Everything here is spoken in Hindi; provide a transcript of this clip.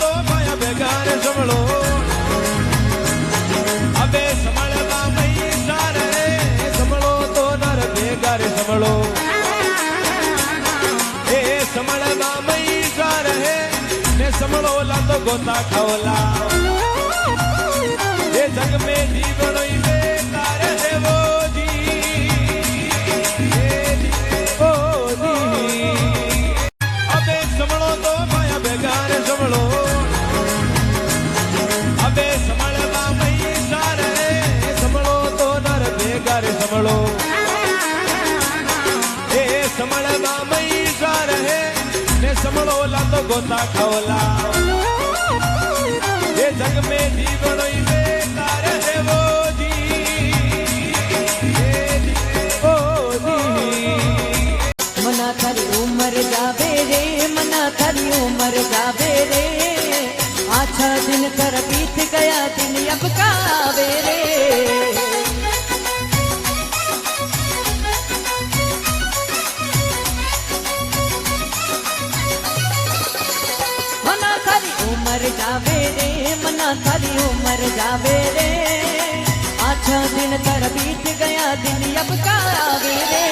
तो माया बेगार संभलो अबे संभलवा मई सारे संभलो तो नर बेगार संभलो ए संभलवा मई सारे ने संभलो ला तो गोता खाओला ये जग में जीवन बेकार है वो जी ओ जी अबे संभलो तो माया बेगार संभलो अबे संभलवा मई सारे संभलो तो नर बेगार संभलो ए संभलवा मई सारे ने संभलो ला तो गोता खाओला ये जग में जीवन बेकार है वो जी ओ जी मना थारी उम्र जावे रे मना थारी उम्र जावे रे आछा दिन कर बीत गया दिन अब का आवे रे मना थारी उम्र जावे रे मना थारी उम्र जावे रे आछा दिन कर बीत गया दिन अब का आवे रे